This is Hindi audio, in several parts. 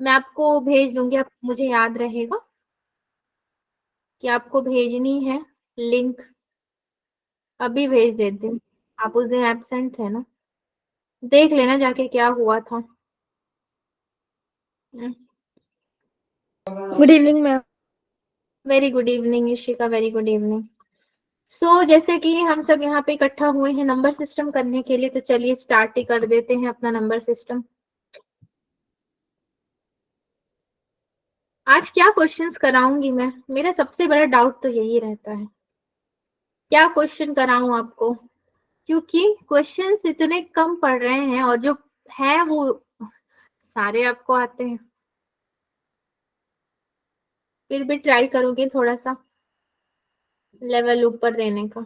मैं आपको भेज दूंगी, आप मुझे याद रहेगा कि आपको भेजनी है लिंक। अभी भेज देती हूँ। आप उस दिन एब्सेंट थे ना, देख लेना जाके क्या हुआ था। Good evening ma'am. Very good evening Ishika, very good evening. So जैसे कि हम सब यहाँ पे इकट्ठा हुए हैं नंबर सिस्टम करने के लिए, तो चलिए स्टार्ट ही कर देते हैं अपना नंबर सिस्टम। आज क्या क्वेश्चंस कराऊंगी मैं, मेरा सबसे बड़ा डाउट तो यही रहता है, क्या क्वेश्चन कराऊं आपको, क्योंकि क्वेश्चंस इतने कम पड़ रहे हैं और जो है वो सारे आपको आते हैं। फिर भी ट्राई करूंगी थोड़ा सा लेवल ऊपर देने का।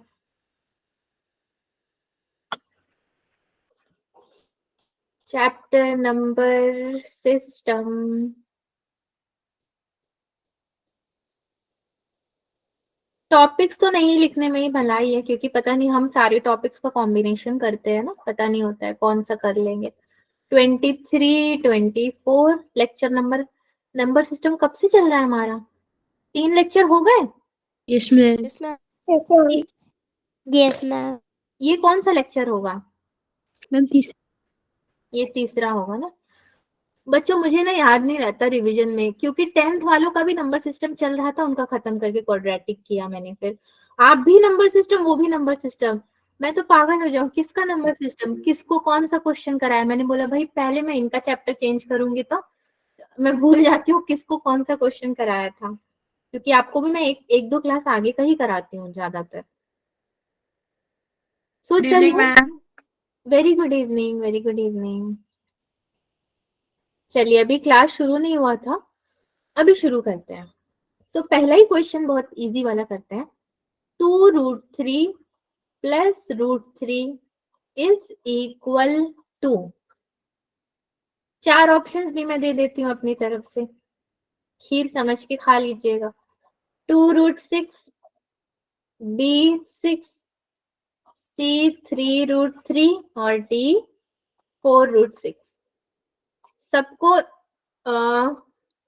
Chapter number system. टॉपिक्स तो नहीं लिखने में ही भलाई है, क्योंकि पता नहीं हम सारे टॉपिक्स का कॉम्बिनेशन करते हैं ना, पता नहीं होता है कौन सा कर लेंगे। 23, 24 लेक्चर नंबर। नंबर सिस्टम कब से चल रहा है हमारा? 3 लेक्चर हो गए। Yes ma'am. Yes ma'am. ये यस मैम। ये कौन सा लेक्चर होगा? मैम ये तीसरा होगा ना। बच्चों मुझे ना याद नहीं रहता रिवीजन में, क्योंकि 10th वालों का भी नंबर सिस्टम चल रहा था, उनका खत्म करके क्वाड्रेटिक किया मैंने। फिर आप भी नंबर सिस्टम, वो भी नंबर सिस्टम। मैं तो पागल हो जाऊं, किसका नंबर सिस्टम, किसको कौन सा क्वेश्चन कराया। मैंने बोला भाई पहले मैं इनका चैप्टर चेंज करूंगी, तो मैं भूल जाती हूँ किसको कौन सा क्वेश्चन कराया था, क्योंकि आपको भी मैं एक दो क्लास आगे का ही कराती हूँ ज्यादातर। सो चलिए, very good evening, very good evening. चलिए अभी क्लास शुरू नहीं हुआ था, अभी शुरू करते हैं। सो पहला ही क्वेश्चन बहुत इजी वाला करते हैं। 2√3 plus √3 is equal to. 4 options भी मैं दे देती हूँ अपनी तरफ से, खीर समझ के खा लीजिएगा। 2√6, B6, C3√3 और D4√6। सबको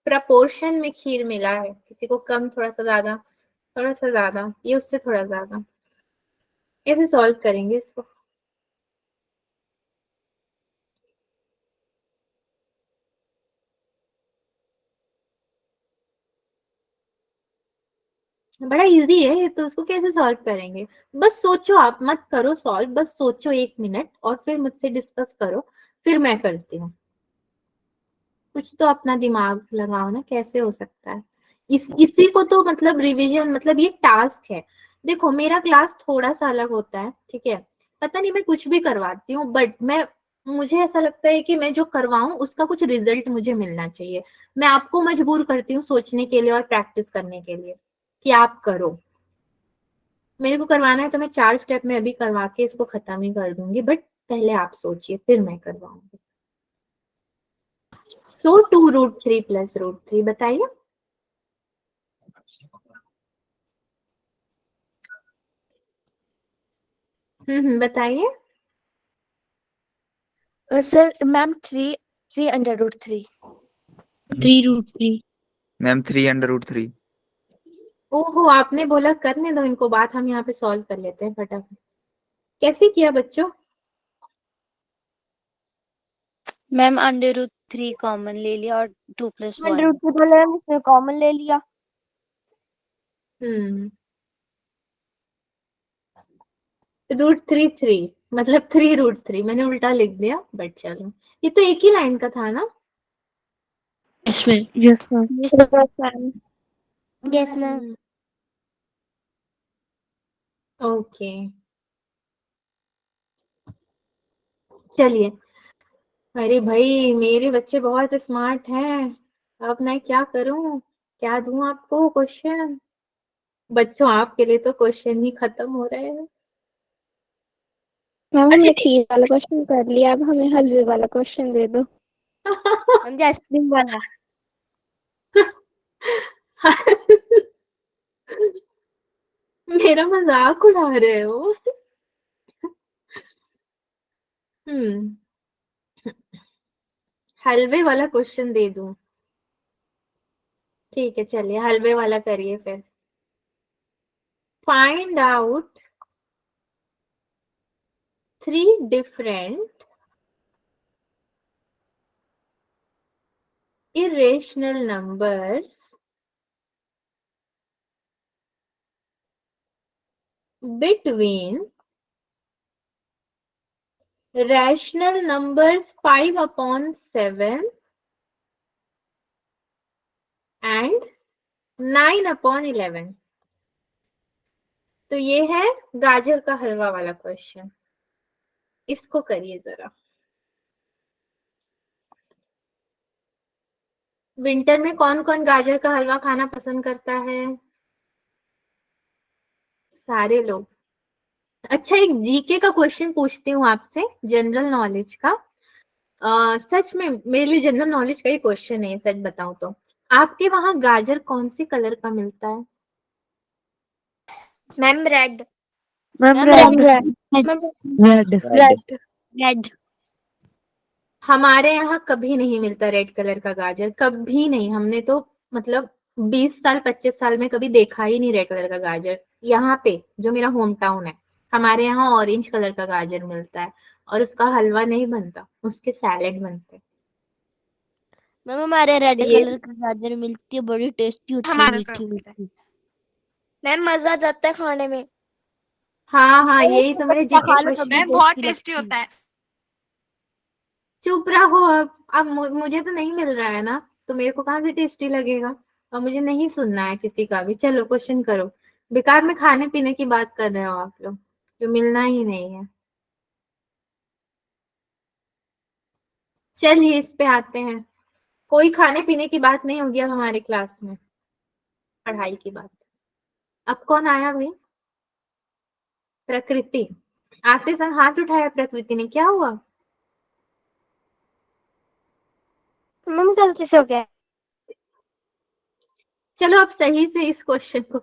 प्रपोर्शन में खीर मिला है, किसी को कम, थोड़ा सा ज्यादा, थोड़ा सा ज्यादा, ये उससे थोड़ा ज्यादा। कैसे सॉल्व करेंगे इसको? बड़ा इजी है ये तो, उसको कैसे सॉल्व करेंगे? बस सोचो, आप मत करो सॉल्व, बस सोचो 1 मिनट और फिर मुझसे डिस्कस करो, फिर मैं करती हूँ। कुछ तो अपना दिमाग लगाओ ना, कैसे हो सकता है? इसी को तो मतलब रिवीजन, मतलब ये टास्क है। देखो मेरा क्लास थोड़ा सा अलग होता है, ठीक है? पता नहीं मैं कुछ भी करवाती हूँ, बट मैं, मुझे ऐसा लगता है कि मैं जो करवाऊं उसका कुछ रिजल्ट मुझे मिलना चाहिए। मैं आपको मजबूर करती हूँ सोचने के लिए और प्रैक्टिस करने के लिए कि आप करो। मेरे को करवाना है तो मैं 4 स्टेप में अभी करवा के इसको खत्म ही कर दूंगी, बट पहले आप सोचिए फिर मैं करवाऊंगी। सो 2√3 प्लस √3 बताइए। बताइए। Sir ma'am 3√3। 3√3। मैम 3√3। ओहो, आपने बोला करने दो इनको बात, हम यहाँ पे सॉल्व कर लेते हैं फटाफट। कैसे किया बच्चों? मैम √3 कॉमन ले लिया और 2+1। √3 बोले हम, इसमें कॉमन ले लिया। हम्म √3 मतलब 3√3 मैंने उल्टा लिख दिया, बट चलो ये तो एक ही लाइन का था ना। Yes ma'am. Yes ma'am. Yes ma'am. Okay चलिए। अरे भाई मेरे बच्चे बहुत स्मार्ट हैं, अब मैं क्या करूं, क्या दूं आपको क्वेश्चन? बच्चों आपके लिए तो क्वेश्चन ही खत्म हो रहे हैं। मैम अच्छा हमने खीर वाला क्वेश्चन कर लिया, अब हमें हलवे वाला क्वेश्चन दे दो। हम जो आइसक्रीम वाला। मेरा मजाक उड़ा रहे हो? हम्म हलवे वाला क्वेश्चन दे दूं? ठीक है, चलिए हलवे वाला करिए फिर। Find out 3 different irrational numbers between rational numbers 5/7 and 9/11। तो ये है गाजर का हलवा वाला क्वेश्चन, इसको करिए जरा। विंटर में कौन कौन गाजर का हलवा खाना पसंद करता है? सारे लोग। अच्छा, एक जीके का क्वेश्चन पूछती हूँ आपसे, जनरल नॉलेज का। सच में मेरे लिए जनरल नॉलेज का ही क्वेश्चन है, सच बताऊं तो। आपके वहां गाजर कौन से कलर का मिलता है? Ma'am red. Ma'am red red red हमारे यहाँ कभी नहीं मिलता रेड कलर का गाजर, कभी नहीं। हमने तो मतलब 20 साल 25 साल में कभी देखा ही नहीं रेड कलर का गाजर। यहाँ पे जो मेरा होम टाउन है, हमारे यहाँ ऑरेंज कलर का गाजर मिलता है, और उसका हलवा नहीं बनता, उसके सैलेड बनते हैं। मैम हमारे रेड ये कलर की गाजर मिलती है, बड़ी टेस्टी होती है, हमारे मीठी मीठी। मैम मजा आ जाता है खाने में। हाँ हाँ, यही तो मेरे जीके खा लो क्वेश्चन। तभी मैम बहुत टेस्टी टेस्टी लगती है। होता है। चुप रहो अब मुझे तो नहीं मिल रहा है ना, तो मेरे को कहाँ से टेस्टी लगेगा? और मुझे नहीं सुनना है किसी का भी। चलो क्वेश्चन करो। बेकार में खाने पीने की बात कर रहे हो आप लोग, जो मिलना ही नहीं है। चलिए इस पे आते हैं। कोई खाने पीने की बात नहीं होगी अब हमारे क्लास में, पढ़ाई की बात। अब कौन आया भाई? प्रकृति। आते संग हाथ उठाया प्रकृति ने, क्या हुआ? मैम गलती से हो गया। चलो अब सही से इस क्वेश्चन को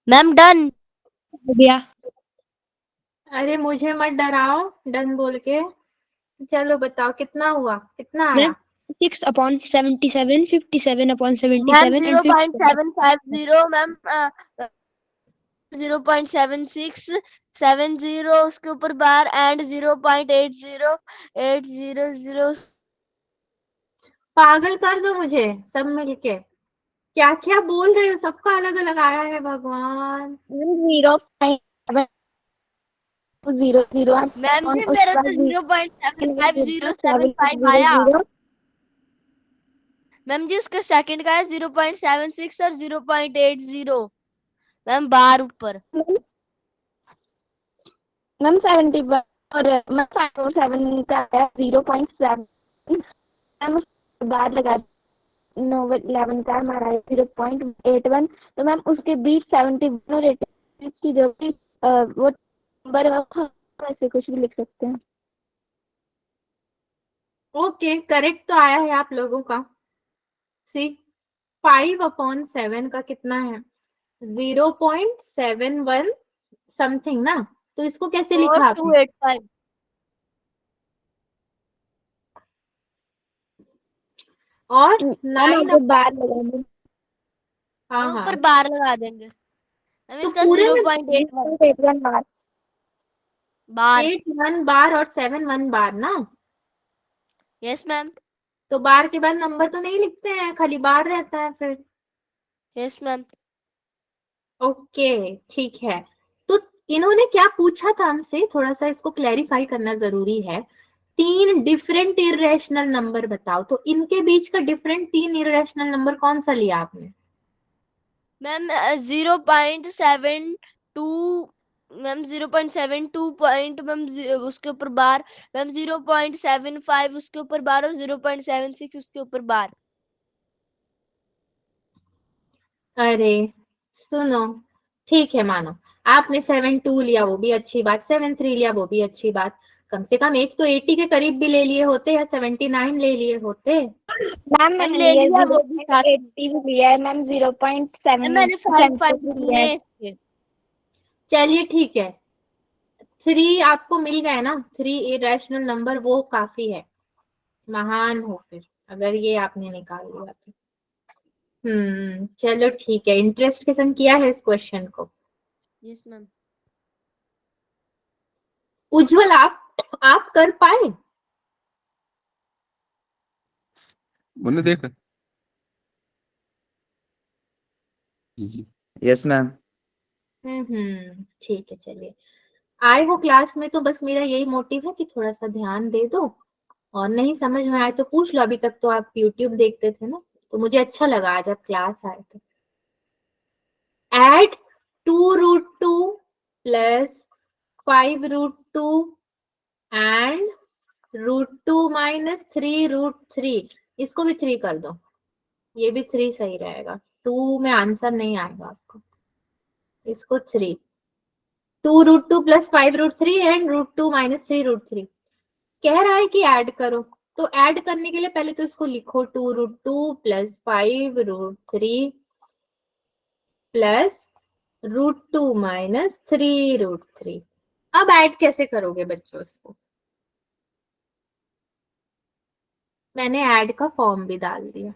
मैम डन। हो गया। अरे मुझे मत डराओ डन बोल के। चलो बताओ कितना हुआ, कितना मैम आया? 6/77, 57/77 मैम and 57। 0.750 मैम 0.7670 उसके ऊपर बार एंड 0.80 800। पागल कर दो मुझे सब मिलके। क्या क्या बोल रहे हो? सबका अलग अलग आया है भगवान। 0.000 मैम जी मेरा तो 0.7507 आया। 0.700। मैम जी उसका सेकंड का है 0.76 और 0.80। मैम बार ऊपर। मैम 71 और मैम 507 का है 0.7। मैम बाद लगा 9/11 का हमारा है 0.81। तो मैम उसके बीच 71 और 86 की जो भी वो नंबर है ऐसे कुछ भी लिख सकते हैं। ओके, करेक्ट तो आया है आप लोगों का। सी 5/7 का कितना है? 0.71 समथिंग ना। तो इसको कैसे लिखा आपने? 4285। और मैम 9। आगे बार लगा दो। हाँ हम ऊपर हाँ, बार लगा देंगे। हम तो इसका पूरे में 0.81 0.81 बार। बार। 81 बार और 71 बार ना। Yes ma'am. तो बार के बाद नंबर तो नहीं लिखते हैं, खाली बार रहता है फिर। Yes ma'am. ओके ठीक है। तो इन्होंने क्या पूछा था हमसे, थोड़ा सा इसको क्लैरिफाई करना जरूरी है। 3 डिफरेंट इरेशनल नंबर बताओ, तो इनके बीच का डिफरेंट 3 इरेशनल नंबर कौन सा लिया आपने? मैम 0.72 मैम 0.72 पॉइंट मैम उसके ऊपर बार, मैम 0.75 उसके ऊपर बार और 0.76 उसके ऊपर बार। अरे सुनो, ठीक है मानो आपने 7.2 लिया वो भी अच्छी बात, 7.3 लिया वो भी अच्छी बात, कम से कम एक तो 80 के करीब भी ले लिए होते या 79 ले लिए होते। मैम मैम मैंने ले लिए लिया वो भी साथ में। 0.80 भी लिया है मैम, 0.7 मैम मैंने 5 भी लिया लिए है। इसके। चलिए ठीक है, 3 आपको मिल गए ना, 3 इरेशनल नंबर, वो काफी है, महान हो फिर अगर ये आपने निकाल लिया तो। चलो ठीक है, इंटरेस्ट के संग किया है इस क्वेश्चन को। Yes ma'am. उज्जवल आप कर पाए? बोले देख। Yes ma'am. ठीक है चलिए, आए हो क्लास में तो बस मेरा यही मोटिव है कि थोड़ा सा ध्यान दे दो, और नहीं समझ में आए तो पूछ लो। अभी तक तो आप यूट्यूब देखते थे ना, तो मुझे अच्छा लगा आज आप क्लास आए तो। एड 2√2 प्लस 5√2 एंड √2 माइनस 3√3, इसको भी 3 कर दो, ये भी 3 सही रहेगा, 2 में आंसर नहीं आएगा आपको, इसको 3, 2√2 प्लस 5√3 एंड √2 माइनस 3√3। कह रहा है कि ऐड करो, तो ऐड करने के लिए पहले तो इसको लिखो, 2√2 प्लस 5√3 प्लस √2 माइनस 3√3। अब ऐड कैसे करोगे बच्चों इसको? मैंने ऐड का फॉर्म भी डाल दिया।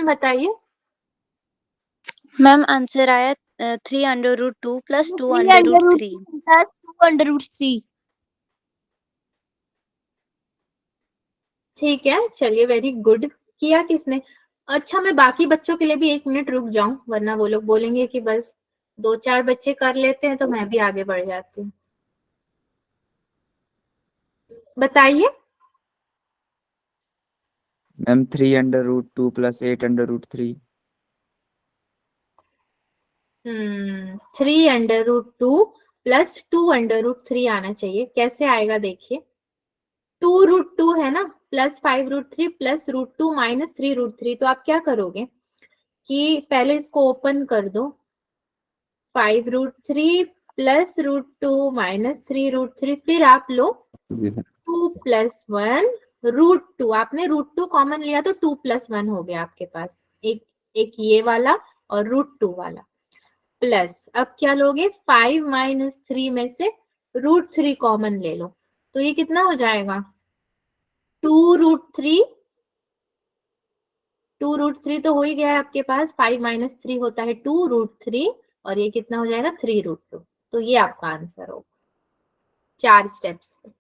बताइए। मैम आंसर आया 3√2 plus 2 3 under root under root 3। Plus 2 under root 3। ठीक है चलिए, वेरी गुड किया किसने। अच्छा, मैं बाकी बच्चों के लिए भी 1 मिनट रुक जाऊं, वरना वो लोग बोलेंगे कि बस 2-4 बच्चे कर लेते हैं तो मैं भी आगे बढ़ जाती हूँ। बताइए। Ma'am 3√2 plus 8√3। 3√2 प्लस 2√3 आना चाहिए, कैसे आएगा देखिए। 2√2 है ना, प्लस 5√3 प्लस √2 माइनस 3√3, तो आप क्या करोगे कि पहले इसको ओपन कर दो, 5√3 प्लस √2 माइनस 3√3, फिर आप लो 2 प्लस 1 √2, आपने √2 कॉमन लिया तो 2 प्लस 1 हो गया आपके पास, एक ये वाला और √2 वाला, प्लस अब क्या लोगे, 5 माइनस 3 में से √3 कॉमन ले लो, तो ये कितना हो जाएगा, 2√3, 2√3 तो हो ही गया है आपके पास, 5 माइनस 3 होता है 2√3, और ये कितना हो जाएगा 3√2, तो ये आपका आंसर होगा 4 स्टेप्स पे।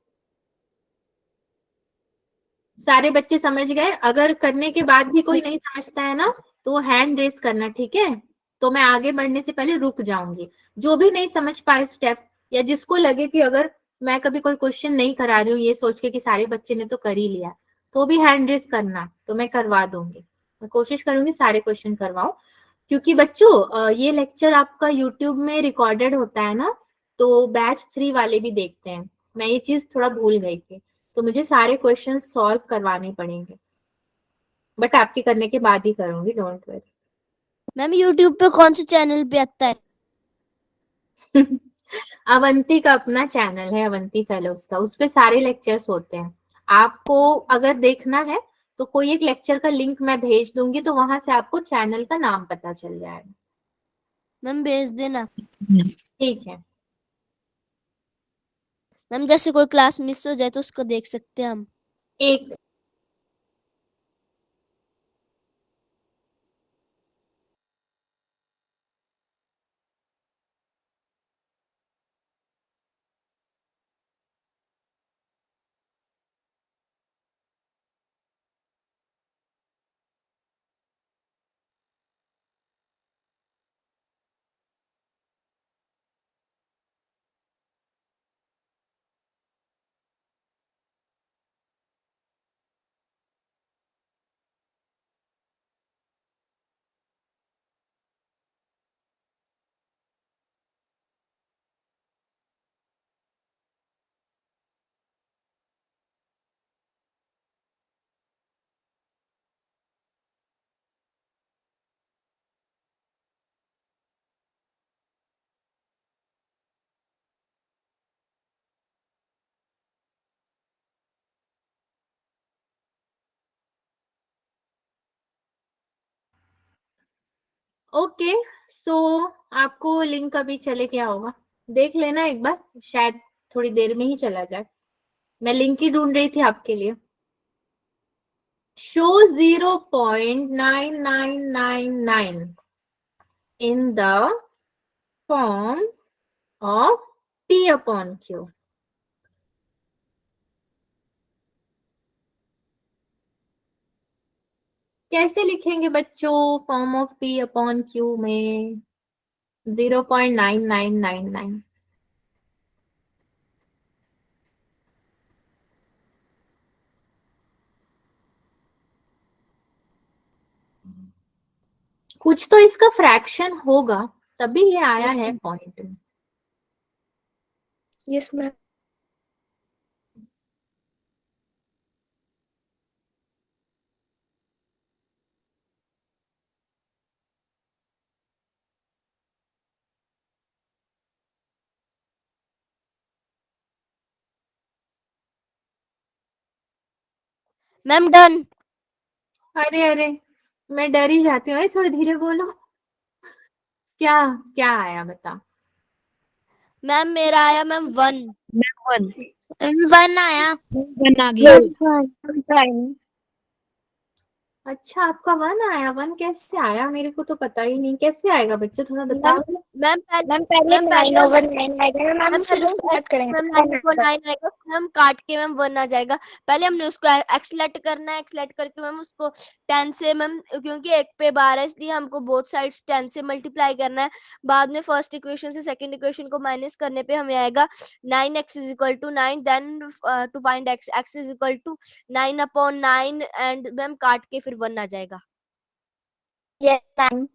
सारे बच्चे समझ गए? अगर करने के बाद भी कोई नहीं समझता है ना, तो हैंड रेस करना, ठीक है? तो मैं आगे बढ़ने से पहले रुक जाऊंगी। जो भी नहीं समझ पाए स्टेप, या जिसको लगे कि अगर मैं कभी कोई क्वेश्चन नहीं करा रही हूँ ये सोच के कि सारे बच्चे ने तो कर ही लिया, तो भी हैंड रेस करना, तो मैं करवा दूंगी। मैं कोशिश करूंगी सारे क्वेश्चन करवाऊं, क्योंकि बच्चों ये लेक्चर आपका यूट्यूब में रिकॉर्डेड होता है ना, तो बैच 3 वाले भी देखते हैं। मैं ये चीज थोड़ा भूल गई थी, तो मुझे सारे क्वेश्चन सॉल्व करवाने पड़ेंगे, बट आपके करने के बाद ही करूंगी, डोंट वरी। मैम यूट्यूब पे कौन से चैनल पे आता है? अवंती का अपना चैनल है, अवंती फेलोज का, उस पे सारे लेक्चर्स होते हैं। आपको अगर देखना है तो कोई एक लेक्चर का लिंक मैं भेज दूंगी, तो वहां से आपको चैनल का नाम पता चल जाएगा। मैम भेज देना। ठीक है। मैम जैसे कोई क्लास मिस हो जाए तो उसको देख सकते हैं हम। एक ओके। सो आपको लिंक अभी चले गया होगा, देख लेना एक बार, शायद थोड़ी देर में ही चला जाए। मैं लिंक ही ढूंढ रही थी आपके लिए। Show 0.9999 in the form of P upon Q. कैसे लिखेंगे बच्चों form of P upon Q में 0.9999? कुछ तो इसका फ्रैक्शन होगा, तभी ये आया है पॉइंट में। Yes ma'am. Ma'am done. अरे अरे, मैं डर ही जाती हूँ। अरे थोड़ी धीरे बोलो। क्या क्या आया बता। मैम मेरा आया मैम 1। वन 1 आया। वन आ गया। अच्छा आपका 1 आया। 1 कैसे आया? मेरे को तो पता ही नहीं, कैसे आएगा बच्चों, थोड़ा बताओ। मैम मैम पहले मैम पहले 9/9 आएगा। मैम मैम फिर हम स्टार्ट करेंगे। मैम 9 आएगा, फिर हम काट के मैम 1 आ जाएगा। पहले हमने उसको एक्सलेट करना है, एक्सलेट करके मैम उसको 10 से मैम, क्योंकि 1 पे 12 है इसलिए हमको बोथ साइड्स 10 से मल्टीप्लाई करना है। बाद में फर्स्ट इक्वेशन से सेकंड इक्वेशन को माइनस करने पे हमें आएगा 9x is equal to 9। Then to find x is equal to 9/9 and ma'am काट के फिर 1 आ जाएगा। Yes ma'am.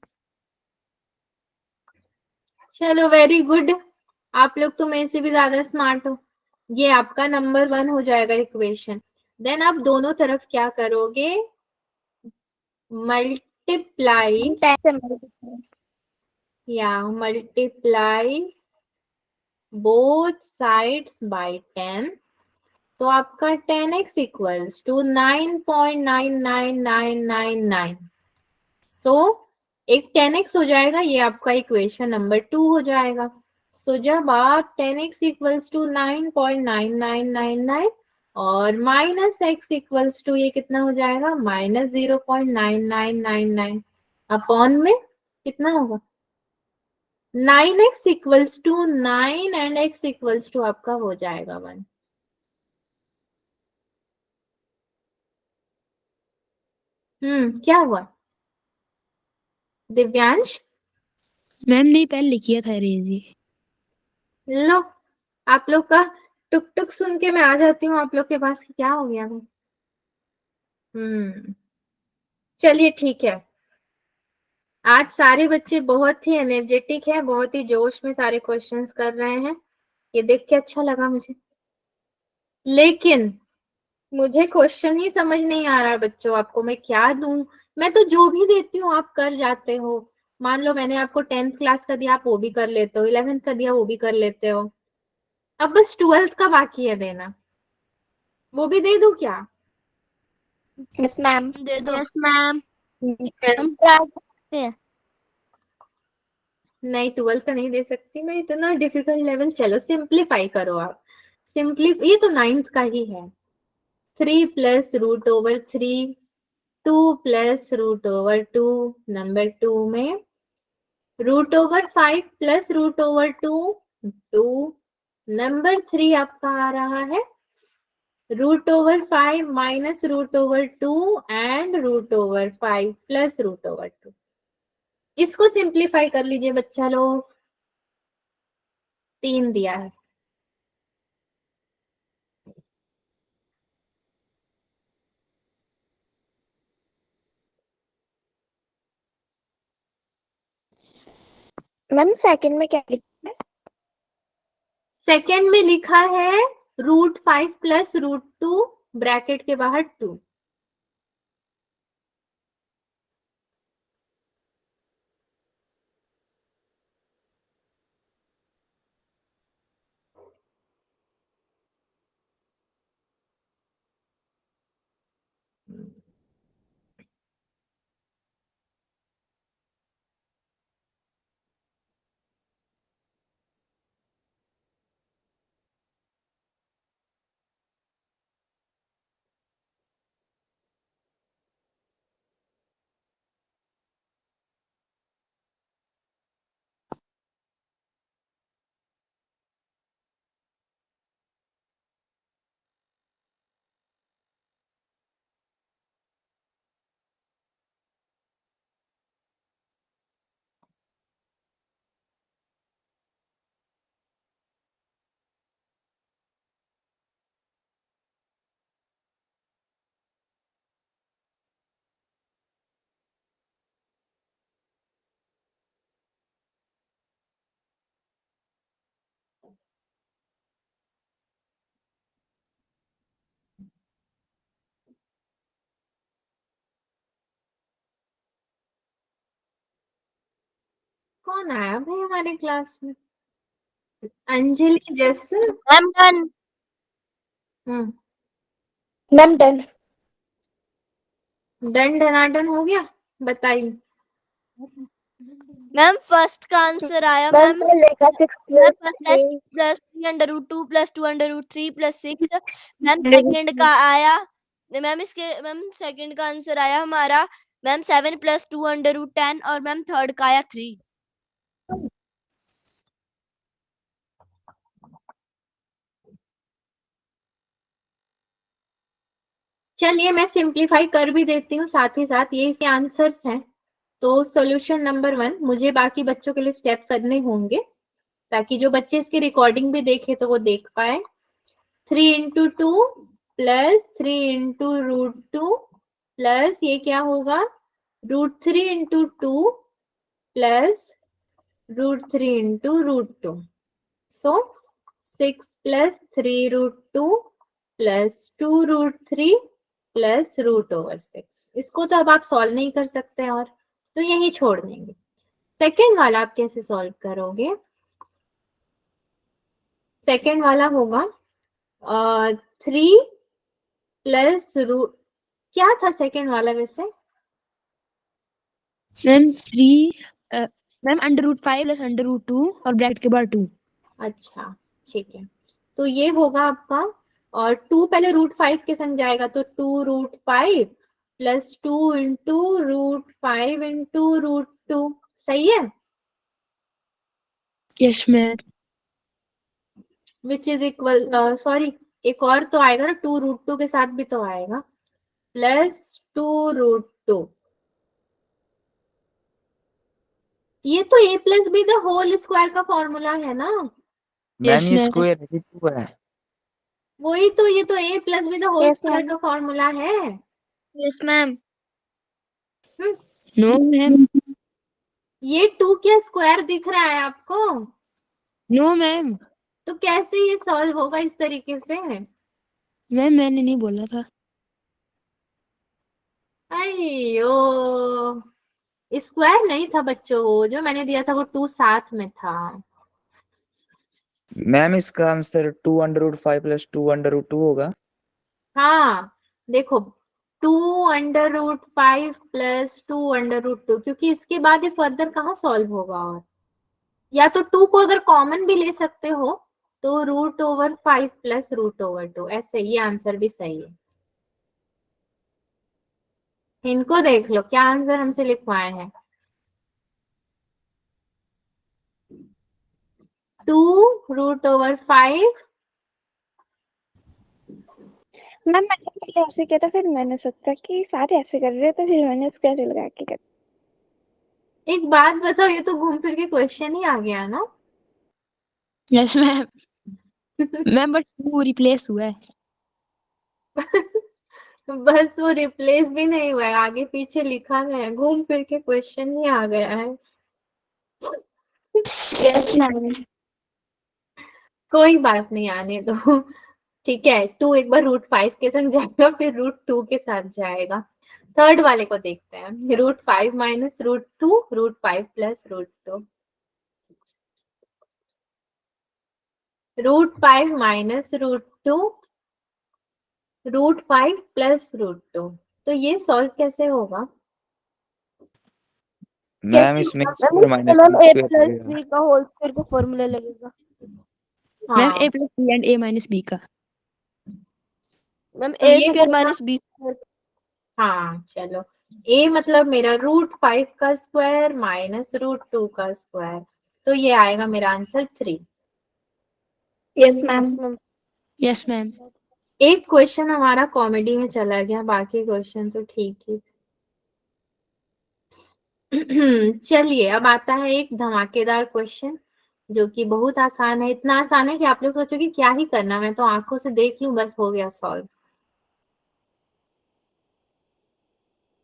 चलो वेरी गुड, आप लोग तो मेरे से भी ज्यादा स्मार्ट हो। ये आपका नंबर 1 हो जाएगा इक्वेशन। देन आप दोनों तरफ क्या करोगे? मल्टीप्लाई या मल्टीप्लाई बोथ साइड्स बाय 10। तो आपका 10x इक्वल्स टू 9.99999। सो एक 10x हो जाएगा, ये आपका इक्वेशन नंबर 2 हो जाएगा। सो जब आप 10x इक्वल्स टू 9.9999 और माइनस x इक्वल्स टू ये कितना हो जाएगा? माइनस 0.9999 अपॉन में कितना होगा? 9x equals to 9 and x equals to आपका हो जाएगा 1। क्या हुआ दिव्यांश? मैम नहीं पहले लिखिए था रेजी। लो, आप लोग का टुक टुक सुन के मैं आ जाती हूँ आप लोग के पास। क्या हो गया भाई? चलिए ठीक है। आज सारे बच्चे बहुत ही एनर्जेटिक है, बहुत ही जोश में सारे क्वेश्चंस कर रहे हैं, ये देख के अच्छा लगा मुझे। लेकिन मुझे क्वेश्चन ही समझ नहीं आ रहा है बच्चों, आपको मैं क्या दूं? मैं तो जो भी देती हूँ आप कर जाते हो। मान लो मैंने आपको 10th क्लास का दिया, आप वो भी कर लेते हो, 11th का दिया वो भी कर लेते हो। अब बस 12th का बाकी है देना, वो भी दे दूं क्या? Yes ma'am. दे दो। Yes ma'am. मैम नहीं 12 का नहीं दे सकती मैं, इतना डिफिकल्ट लेवल। चलो सिंप्लीफाई करो आप। ये तो 9th का ही है। 3 plus root over 3, 2 plus root over 2, number 2 में root over 5 plus root over 2, 2, number 3 आपका आ रहा है root over 5 minus root over 2 and root over 5 plus root over 2। इसको सिंप्लीफाई कर लीजिए बच्चा लोग। 3 दिया है। मैम सेकंड में क्या लिखा है? सेकेंड में लिखा है रूट 5 प्लस रूट 2 ब्रैकेट के बाहर 2। कौन आया भाई हमारे क्लास में? अंजलि जैसे। Ma'am done. Hmm, ma'am done. Done डनाडन हो गया। बताइए। मैम फर्स्ट का आंसर आया मैम मैम। पहले का 6 मैम प्लस फर्स्ट है 6 plus 3 under root 2 plus 2 under root 3 plus 6। Ma'am second का आया मैम सेकंड का आंसर आया हमारा मैम 7 प्लस 2 अंडर रूट 10 और मैम थर्ड का आया 3। चलिए मैं सिंप्लीफाई कर भी देती हूँ साथ ही साथ, ये इसके आंसर्स हैं। तो सॉल्यूशन नंबर 1, मुझे बाकी बच्चों के लिए स्टेप्स करने होंगे ताकि जो बच्चे इसकी रिकॉर्डिंग भी देखे तो वो देख पाए। 3 into 2 plus 3 into root 2 plus ये क्या होगा root 3 into 2 plus root 3 into root 2। So 6 plus 3 root 2 plus 2 root 3 plus root over 6। इसको तो अब आप सॉल्व नहीं कर सकते और तो यही छोड़ देंगे। सेकेंड वाला आप कैसे सॉल्व करोगे? सेकेंड वाला होगा 3 प्लस रूट, क्या था सेकेंड वाला वैसे? Ma'am 3 ma'am under root 5 plus under root 2 और ब्रैकेट के बाद 2। अच्छा ठीक है, तो ये होगा आपका, और 2 पहले रूट 5 के संग जाएगा तो 2 root 5 plus 2 into root 5 into root 2। सही है? Yes ma'am. Which is equal, sorry एक और तो आएगा ना, 2 रूट 2 के साथ भी तो आएगा, प्लस 2 रूट 2। ये तो a plus B the whole square का फॉर्मूला है ना। मैम ये मैम। स्क्वायर है 2 है। वही तो, ये तो a plus B the whole Yes, square ma'am. का फॉर्मूला है। Yes ma'am. No ma'am. ये 2 क्या स्क्वायर दिख रहा है आपको? No ma'am. तो कैसे ये सॉल्व होगा इस तरीके से? मैम मैंने नहीं बोला था। अयो, स्क्वायर नहीं था बच्चों, जो मैंने दिया था वो 2 साथ में था। मैम इसका answer 2 under root 5 plus 2 under root 2 होगा। हाँ देखो 2√5 प्लस 2√2, क्योंकि इसके बाद ये फर्दर कहाँ सॉल्व होगा। और या तो 2 को अगर कॉमन भी ले सकते हो तो √5 प्लस √2, ऐसे ये आंसर भी सही है। इनको देख लो क्या आंसर हमसे लिखवाए हैं। 2√5। मैम मैंने पहले ऐसे किया था, फिर मैंने सोचा कि सारे ऐसे कर रहे थे, फिर मैंने उसके ऐसे लगा के कर। एक बात बताओ, ये तो घूम फिर के क्वेश्चन ही आ गया ना। Yes ma'am. Ma'am but 2 replace हुआ है। बस वो रिप्लेस भी नहीं हुआ है, आगे पीछे लिखा गया है, घूम फिर के क्वेश्चन ही आ गया है। Yes ma'am. कोई बात नहीं, आने दो। ठीक है, 2 एक बार √5 के संग जाएगा, फिर √2 के साथ जाएगा। थर्ड वाले को देखते हैं। √5 माइनस √2, √5 प्लस √2। √5 minus √2, √5 plus √2। तो ये सॉल्व कैसे होगा? मैम इसमें square minus ma'am B a square plus लगेगा। b का होल स्क्वायर का फॉर्मूला लगेगा। मैम हाँ a plus B and a minus b का। मैम तो a ये स्क्वायर होगा। Minus b square. हाँ चलो, a मतलब मेरा √5 का स्क्वायर माइनस √2 का स्क्वायर, तो ये आएगा मेरा answer 3। Yes ma'am. Yes ma'am. एक क्वेश्चन हमारा कॉमेडी में चला गया, बाकी क्वेश्चन तो ठीक ही। चलिए अब आता है एक धमाकेदार क्वेश्चन जो कि बहुत आसान है। इतना आसान है कि आप लोग सोचोगे क्या ही करना, मैं तो आंखों से देख लूं बस हो गया सॉल्व।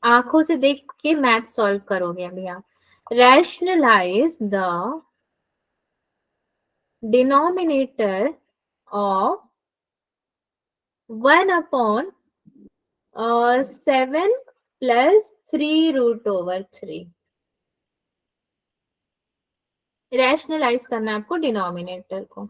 आंखों से देख के मैथ सॉल्व करोगे अभी आप। Rationalise the denominator of 1/7 plus 3√3। Rationalise करना है आपको डिनोमिनेटर को।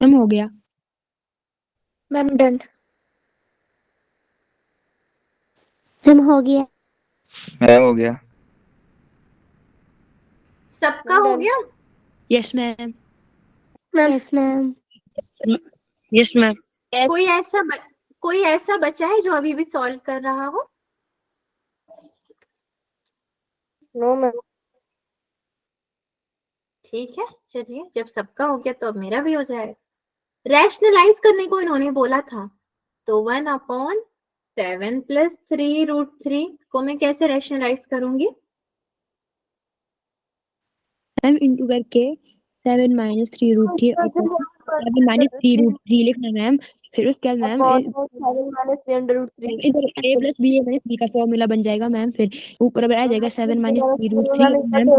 मैम हो गया। Ma'am done. मैम हो गया। मैम हो गया। सबका हो गया। Yes ma'am. Yes ma'am. Yes ma'am. कोई ऐसा बचा है जो अभी भी सॉल्व कर रहा हो? No ma'am. ठीक है, चलिए जब सबका हो गया तो अब मेरा भी हो जाएगा। रैशनलाइज करने को इन्होंने बोला था, तो 1/7 प्लस 3√3 को मैं कैसे रैशनलाइज करूंगी? मैम इंटू करके 7 माइनस 3√3 और 7 माइनस 3√3 लिखना मैम। फिर उसके बाद मैम इधर a plus B minus B का फॉर्मूला बन जाएगा मैम। फिर ऊपर आ जाएगा 7 माइनस 3√3 मैम।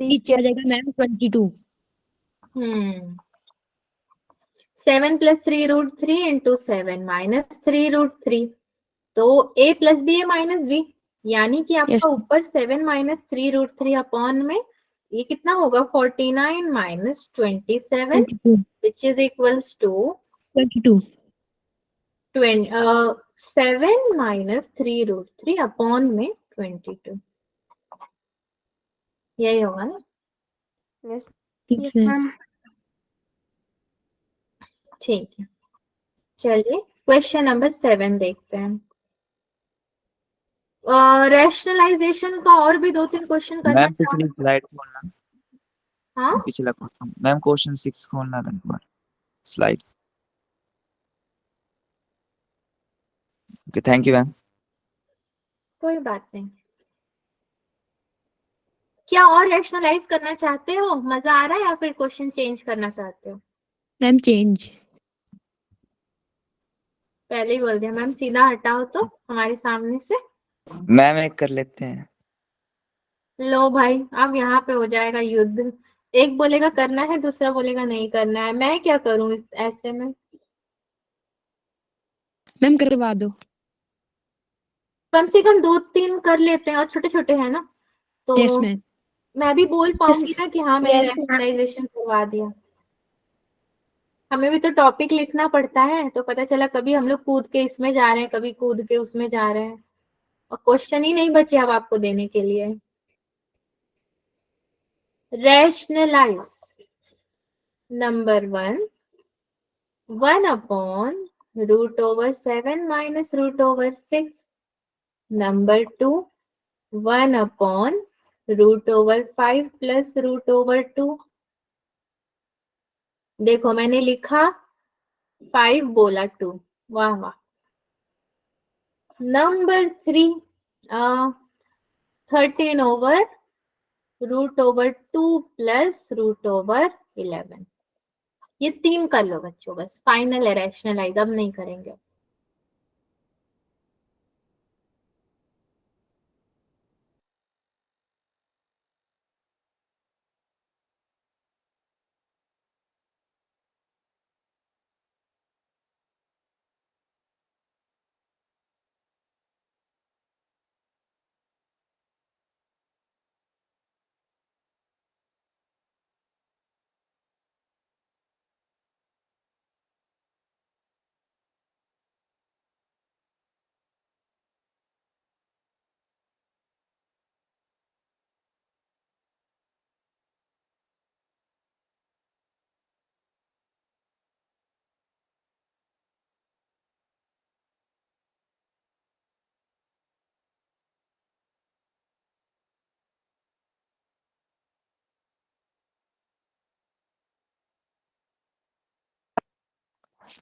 नीचे आ जाएगा मैम 22। 7 + 3√3 इंटू 7 - 3√3, तो a + b है -b, यानी कि Yes, आपका ऊपर 7 - 3√3 अपॉन में ये कितना होगा 49 - 27 22. Which is equals to 22. 7 - 3√3 upon में 22, यही होगा ना। Yes. Yes, ma'am. ठीक है, चलिए क्वेश्चन नंबर 7 देखते हैं। रैशनलाइजेशन का और भी 2-3 क्वेश्चन करना मैम चाहूँ। पिछली स्लाइड खोलना, हाँ पिछला क्वेश्चन मैम, क्वेश्चन 6 खोलना था एक बार slide. Okay, thank you ma'am. कोई बात नहीं। क्या और रैशनलाइज करना चाहते हो, मजा आ रहा है या फिर क्वेश्चन चेंज करना चाहते हो? Ma'am, change. पहले ही बोल दिया मैम, सीधा हटाओ तो हमारे सामने से। मैम एक कर लेते हैं। लो भाई, अब यहाँ पे हो जाएगा युद्ध। एक बोलेगा करना है, दूसरा बोलेगा नहीं करना है। मैं क्या करूं इस ऐसे में? Ma'am, करवा दो. कम से कम 2-3 कर लेते हैं, और छोटे छोटे हैं ना, तो Yes, ma'am. मैं भी बोल पाऊंगी ना कि हाँ मैंने Yes, ma'am. रैशनलाइजेशन करवा दिया। हमें भी तो टॉपिक लिखना पड़ता है, तो पता चला कभी हम लोग कूद के इसमें जा रहे हैं, कभी कूद के उसमें जा रहे हैं, और क्वेश्चन ही नहीं बचे अब आपको देने के लिए। Rationalise number 1 upon √7 - √6। Number 2 1 upon √5 + √2। देखो मैंने लिखा 5 बोला 2, वाह वाह। नंबर 3 13/√2 + √11। ये 3 कर लो बच्चों, बस फाइनल है रैशनलाइज, अब नहीं करेंगे।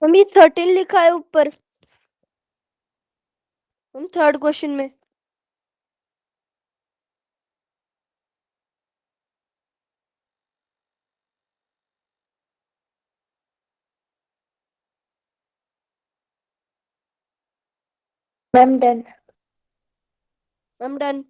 हम ये 13 लिखा है ऊपर, हम थर्ड क्वेश्चन में। Ma'am, done. I'm done.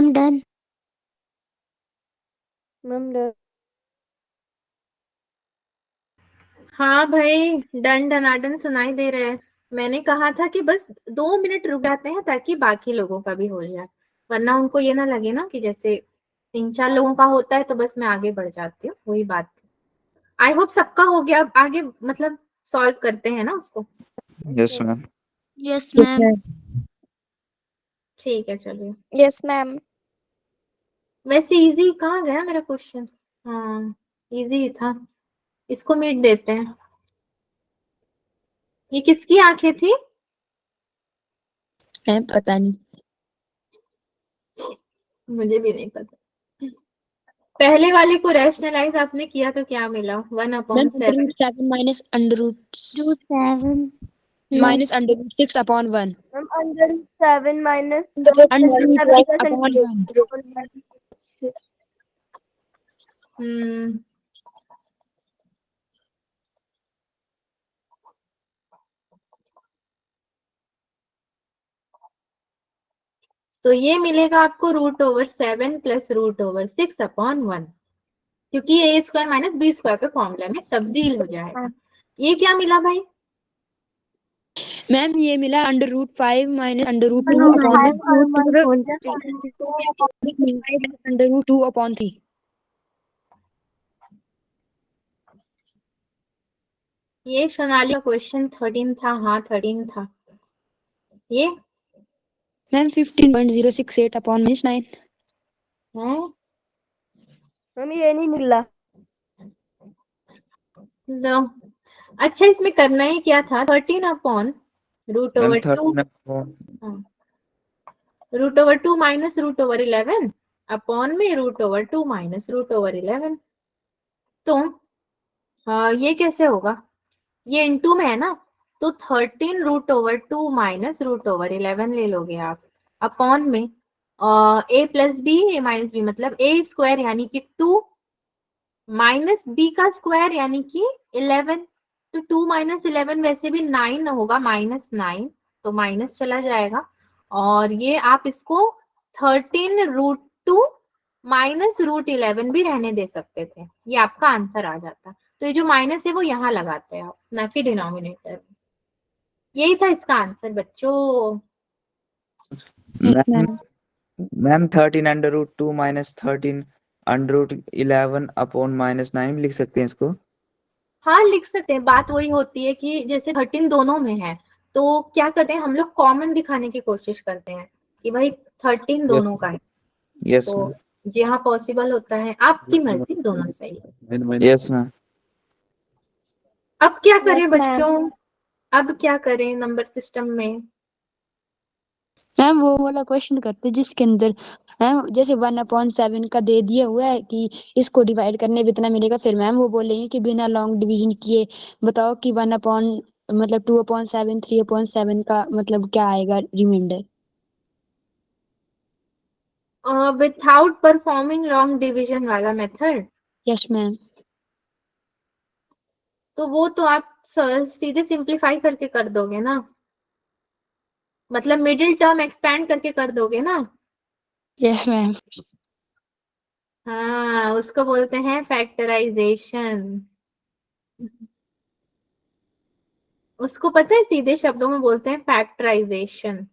Ma'am done. Ma'am हाँ भाई, डन डनाडन सुनाई दे रहा है। मैंने कहा था कि बस 2 मिनट रुक जाते हैं ताकि बाकी लोगों का भी हो जाए, वरना उनको ये ना लगे ना कि जैसे 3-4 लोगों का होता है तो बस मैं आगे बढ़ जाती हूँ, वही बात। आई होप सबका हो गया। अब आगे मतलब सॉल्व करते हैं ना उसको। Yes ma'am. Yes ma'am. ठीक है चलिए। Yes ma'am. वैसे इजी कहाँ गया मेरा क्वेश्चन? हाँ इजी ही था, इसको मीट देते हैं। ये किसकी आंखें थी? मैम पता नहीं। मुझे भी नहीं पता। पहले वाले को रैशनलाइज आपने किया तो क्या मिला? 1/7 ma'am √7 minus √7 minus √6 upon 1 ma'am under 7 minus √6 upon 1। हम्म तो ये मिलेगा आपको √7 प्लस √6 अपॉन 1, क्योंकि ये A² माइनस B² के फॉर्मूला में तब्दील हो जाएगा। ये क्या मिला भाई? मैम ये मिला √5 माइनस √2 अपॉन √2 अपॉन 3। ये सोनाली का क्वेश्चन 13 था। हाँ 13 था ये। Ma'am 15.068 upon -9। है मैम ये नहीं मिला। लो, अच्छा इसमें करना ही क्या था? 13 अपॉन मैम √2 √2 माइनस √11 अपॉन में √2 माइनस √11। तो ये कैसे होगा? ये इनटू में है ना, तो 13 √2 माइनस √11 ले लोगे आप, अपॉन में a plus B a minus B मतलब A² यानी कि 2 माइनस b का स्क्वायर यानी कि 11। तो 2 माइनस 11 वैसे भी 9 होगा, -9, तो माइनस चला जाएगा। और ये आप इसको 13 √2 माइनस √11 भी रहने दे सकते थे, ये आपका आंसर आ जाता। तो ये जो माइनस है वो यहाँ लगाते हैं आप, ना कि डिनोमिनेटर में। यही था इसका आंसर बच्चों। मैम मैम 13 √2 माइनस 13 √11 अपॉन -9 लिख सकते हैं इसको। हाँ लिख सकते हैं। बात वही होती है कि जैसे 13 दोनों में है, तो क्या करते हैं हम लोग कॉमन दिखाने की कोशिश करते हैं कि भाई 13 दोनों का है। यस तो जहाँ पॉसिबल होता है, आपकी मर्जी, दोनों सही है। मैम। Yes ma'am. अब क्या करें Yes, ma'am. बच्चों? अब क्या करें नंबर सिस्टम में? मैम वो वाला क्वेश्चन करते जिसके अंदर मैम जैसे 1/7 का दे दिया हुआ है कि इसको डिवाइड करने पे इतना मिलेगा, फिर मैम वो बोलेंगे कि बिना लॉन्ग डिवीजन किए बताओ कि 2/7 3/7 का मतलब क्या आएगा remainder. Without performing long division वाला मेथड? Yes ma'am. तो वो तो आप सीधे सिंप्लीफाई करके कर दोगे ना, मतलब मिडिल टर्म एक्सपैंड करके कर दोगे ना। Yes ma'am. हाँ उसको बोलते हैं फैक्टराइजेशन। उसको पता है सीधे शब्दों में बोलते हैं फैक्टराइजेशन।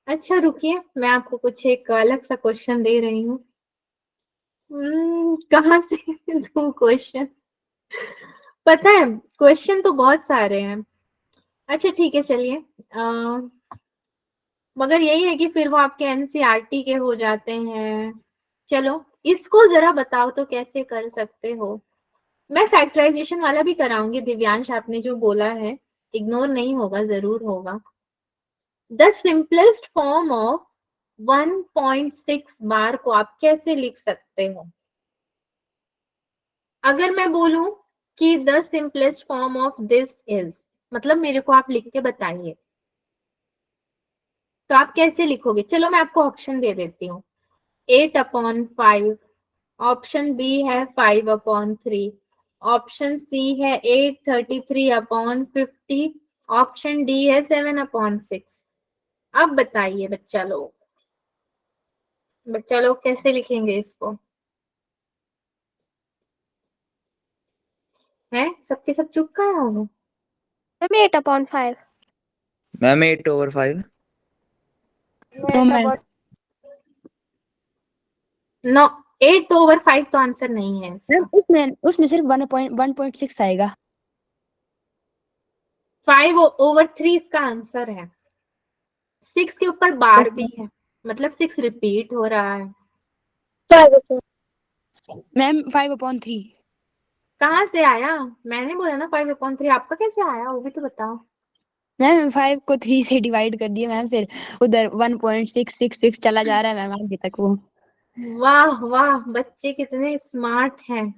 अच्छा रुकिए, मैं आपको कुछ एक अलग सा क्वेश्चन दे रही हूँ। कहाँ से दूँ क्वेश्चन? पता है क्वेश्चन तो बहुत सारे हैं। अच्छा ठीक है चलिए, मगर यही है कि फिर वो आपके एनसीईआरटी के हो जाते हैं। चलो इसको जरा बताओ तो कैसे कर सकते हो। मैं फैक्टराइजेशन वाला भी कराऊंगी दिव्यांश, आपने जो बोला है इग्नोर नहीं होगा, जरूर होगा। द सिंपलेस्ट फॉर्म ऑफ 1.6 बार को आप कैसे लिख सकते हो? अगर मैं बोलूं कि the simplest form of this is, मतलब मेरे को आप लिख के बताइए, तो आप कैसे लिखोगे? चलो मैं आपको ऑप्शन दे देती हूँ। 8/5, ऑप्शन बी है 5/3, ऑप्शन सी है 833/50, ऑप्शन डी है 7/6। अब बताइए बच्चा लोग। बच्चा लोग कैसे लिखेंगे इसको? है सबके सब चुप कहाँ होंगे? Ma'am 8/5। Ma'am 8/5। No ma'am, no, 8/5 तो आंसर नहीं है मैम इसका। उसमें उसमें सिर्फ 1.6 आएगा। 5/3 इसका आंसर है। 6 के ऊपर बार भी है, मतलब 6 रिपीट हो रहा है। मैम 5/3। कहाँ से आया? मैंने बोला ना 5/3, आपका कैसे आया वो भी तो बताओ। मैम 5 को 3 से डिवाइड कर दिया मैम, फिर उधर 1.666 चला जा रहा है मैम आगे तक वो। वाह वाह, बच्चे कितने स्मार्ट हैं।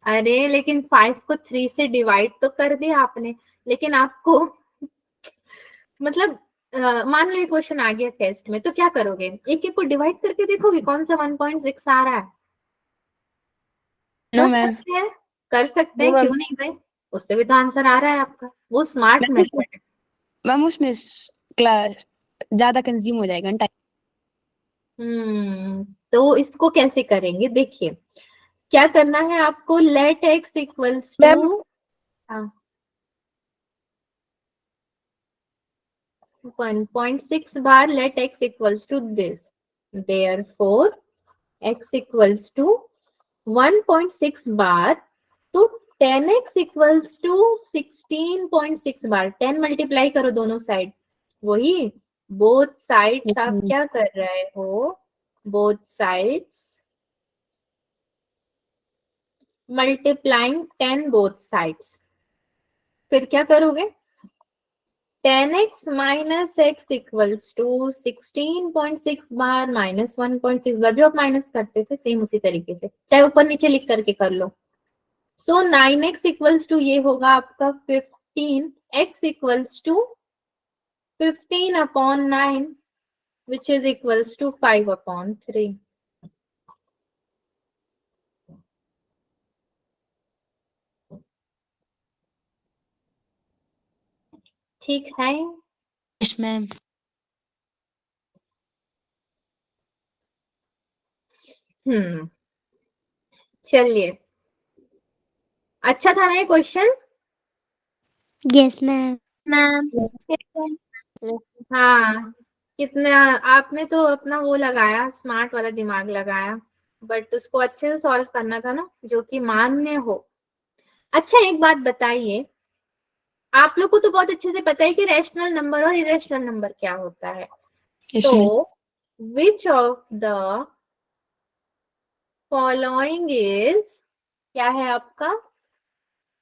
अरे लेकिन 5 को 3 से डिवाइड तो कर दिया आपने, लेकिन आपको मतलब मान लो ये क्वेश्चन आ गया टेस्ट में तो क्या करोगे? एक एक को डिवाइड करके देखोगे कौन सा 1.6 आ रहा है? नो कर मैम, सकते हैं, कर सकते हैं, क्यों नहीं भाई? उससे भी तो आंसर आ रहा है आपका, वो स्मार्ट मेथड है। मैम उसमें क्लास ज्यादा कंज्यूम हो जाएगा टाइम। तो इसको कैसे करेंगे? देखिए क्या करना है आपको, let X equals to 1.6 bar, let X equals to this, therefore x equals to 1.6 bar, तो 10x equals to 16.6 bar. 10 multiply करो दोनों साइड, वही बोथ साइड्स आप क्या कर रहे हो, both sides multiplying 10 both sides. फिर क्या करोगे? 10x minus x equals to 16.6 bar minus 1.6 bar, जो आप माइनस करते थे सेम उसी तरीके से, चाहे ऊपर नीचे लिख करके कर लो। सो 9x इक्वल्स टू ये होगा आपका 15, x equals to 15/9 which is equals to 5/3। ठीक है। Yes ma'am. चलिए, अच्छा था ना ये क्वेश्चन? Yes, ma'am. मैम हाँ, कितना आपने तो अपना वो लगाया, स्मार्ट वाला दिमाग लगाया, बट उसको अच्छे से सॉल्व करना था ना, जो कि मान्य हो। अच्छा एक बात बताइए, आप लोग को तो बहुत अच्छे से पता है कि रैशनल नंबर और इरेशनल नंबर क्या होता है। Yes ma'am. तो which of the following is, क्या है आपका?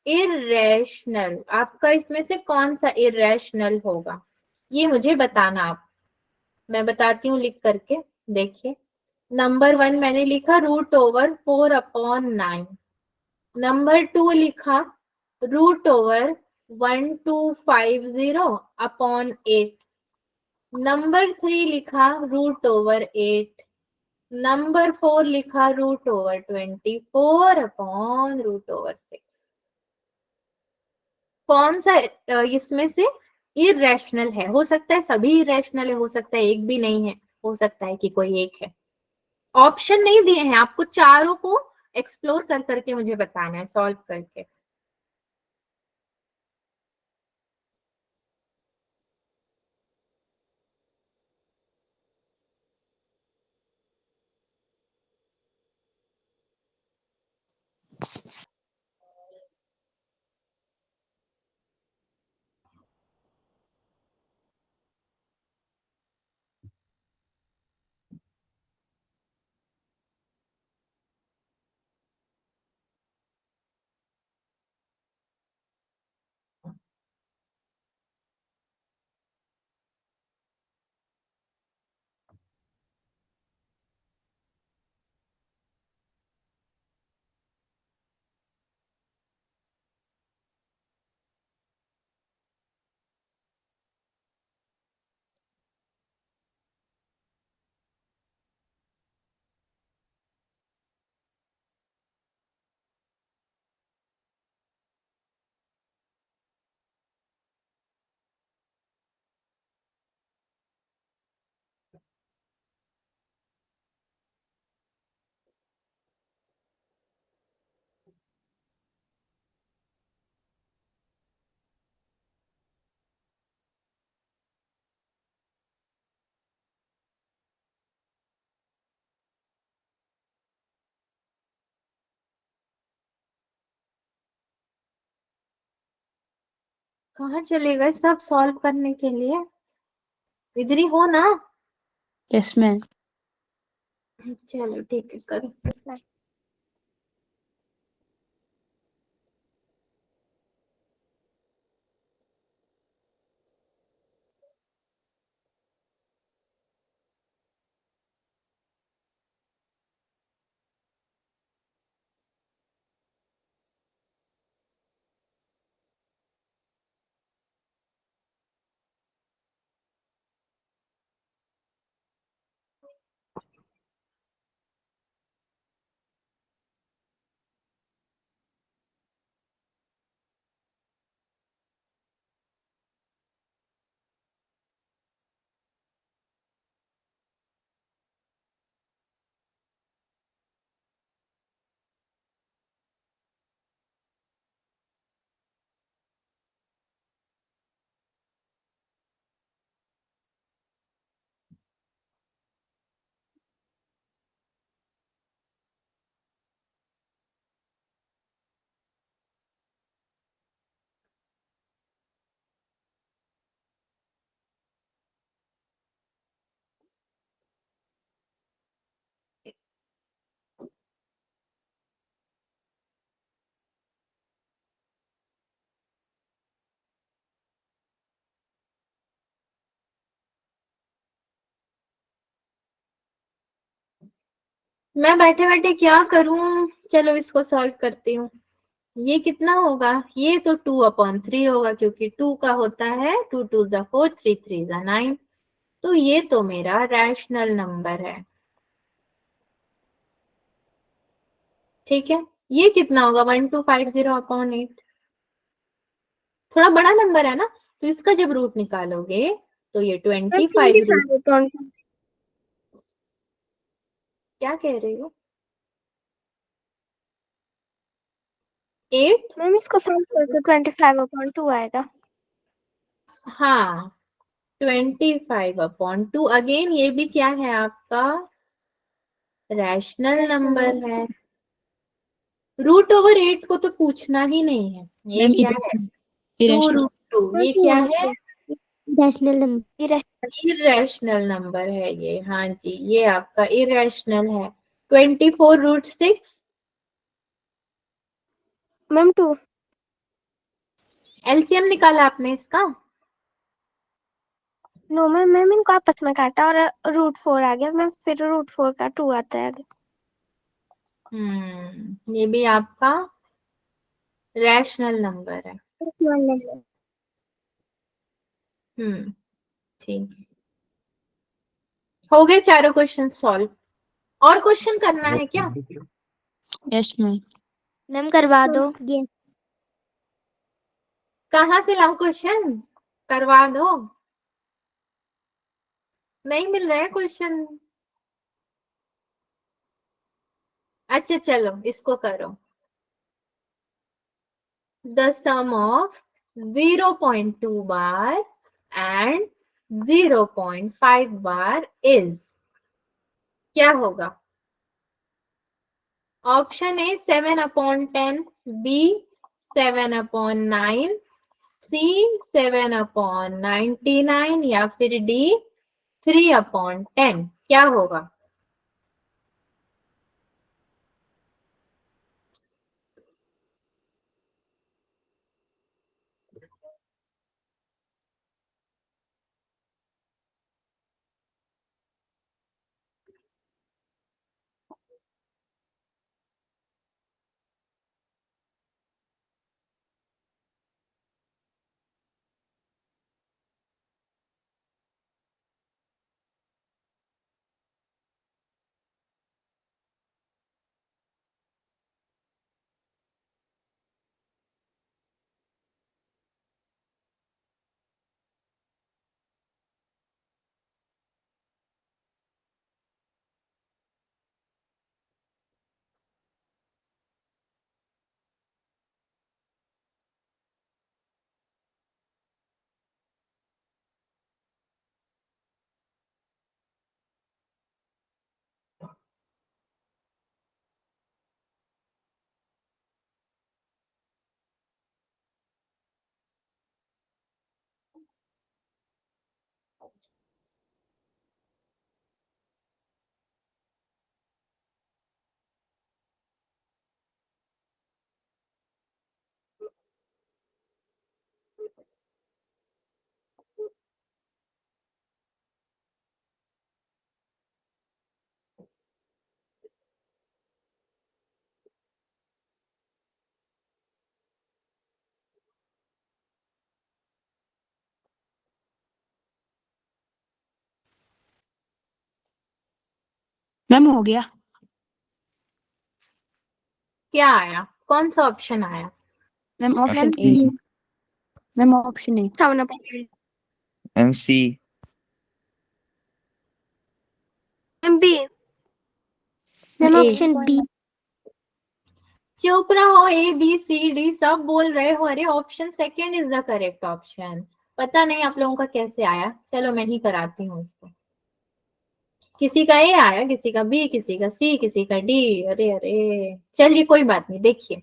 इरेशनल। आपका इसमें से कौन सा इरेशनल होगा, ये मुझे बताना आप। मैं बताती हूँ लिख करके, देखिए। नंबर 1 मैंने लिखा √4/9। नंबर 2 लिखा √1250/8। नंबर 3 लिखा √8। नंबर 4 लिखा √24/√6। कौन सा इसमें से इरेशनल है? हो सकता है सभी इरेशनल है, हो सकता है एक भी नहीं है, हो सकता है कि कोई एक है। ऑप्शन नहीं दिए हैं आपको, चारों को एक्सप्लोर कर करके मुझे बताना है, सॉल्व करके। कहाँ चले गए सब सॉल्व करने के लिए? इधर ही हो ना? Yes ma'am. चलो ठीक है, करो। मैं बैठे बैठे क्या करूं? चलो इसको सॉल्व करती हूँ। ये कितना होगा? ये तो 2/3 होगा, क्योंकि 2 का होता है 2 2 जा 4, 3 3 जा 9। तो ये तो मेरा रैशनल नंबर है। ठीक है, ये कितना होगा? 1250/8। थोड़ा बड़ा नंबर है ना, तो इसका जब रूट निकालोगे तो ये 25 रूट। क्या कह रही हो? 8। मैम इसको सॉल्व करके 25/2 आएगा। हाँ, 25/2। अगेन ये भी क्या है आपका? रैशनल नंबर है। रूट ओवर 8 को तो पूछना ही नहीं है। ये मैम क्या है? 2√2। ये क्या है? Rational number. इरेशनल नंबर है ये। हाँ जी, ये आपका इरेशनल है। 24√6। मैम 2। एलसीएम निकाला आपने इसका? नो मैम, मैम इनको आपस में काटा और √4 आ गया मैम, फिर √4 का 2 आता है आगे। ये भी आपका रैशनल नंबर है। ठीक है, हो गए चारों क्वेश्चन सॉल्व। और क्वेश्चन करना है क्या? Yes ma'am. मैम करवा दो। कहाँ से लाऊं क्वेश्चन? करवा दो। नहीं मिल रहा है क्वेश्चन। अच्छा चलो इसको करो। The sum of 0.2 bar and 0.5 bar is. क्या होगा? ऑप्शन ए 7/10, बी 7/9, सी 7/99 या फिर डी 3/10। क्या होगा? मैम हो गया। क्या आया, कौन सा ऑप्शन आया? Ma'am option option A. A. Ma'am option A. MC। B. Ma'am A. Option B. चुप रहो, ABCD सब बोल रहे हो। अरे option second is the correct option. पता नहीं आप लोगों का कैसे आया, चलो मैं ही कराती हूँ इसको। किसी का ए आया, किसी का बी, किसी का सी, किसी का डी। अरे अरे चलिए कोई बात नहीं। देखिए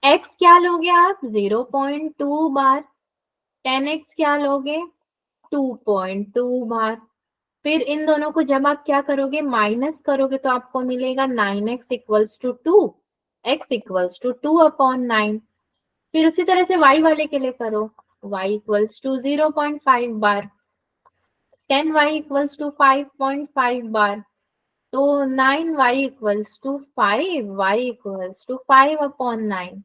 x क्या लोगे आप? 0.2 बार। 10x क्या लोगे? 2.2 बार। फिर इन दोनों को जब आप क्या करोगे, माइनस करोगे, तो आपको मिलेगा 9x equals to 2, x equals to 2/9। फिर उसी तरह से y वाले के लिए करो, y equals to 0.5 bar. 10y equals to 5.5 bar. तो 9y equals to 5, y equals to 5/9।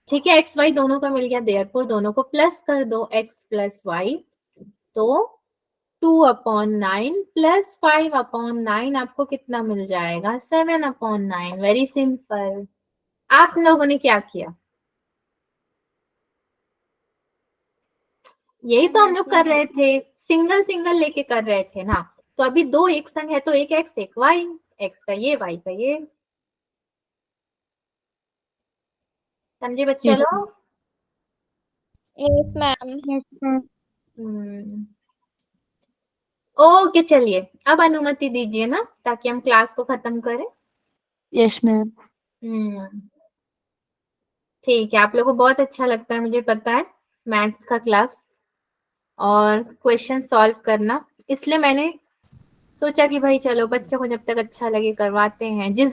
ठीक है, x y दोनों का मिल गया, देयरफॉर दोनों को प्लस कर दो, x प्लस y। तो 2/9 प्लस 5/9 आपको कितना मिल जाएगा? 7/9। Very simple. आप लोगों ने क्या किया? यही तो हम लोग कर रहे थे, सिंगल सिंगल लेके कर रहे थे ना। तो अभी दो एक संग है, तो एक x एक y, x का ये y का ये। समझे बच्चे लोग? Yes ma'am. Yes ma'am. Okay चलिए, अब अनुमति दीजिए ना, ताकि हम क्लास को खत्म करें। Yes ma'am. ठीक है, आप लोगों को बहुत अच्छा लगता है, मुझे पता है, मैथ्स का क्लास और क्वेश्चन सॉल्व करना। इसलिए मैंने सोचा कि भाई चलो बच्चों को जब तक अच्छा लगे करवाते हैं। जिस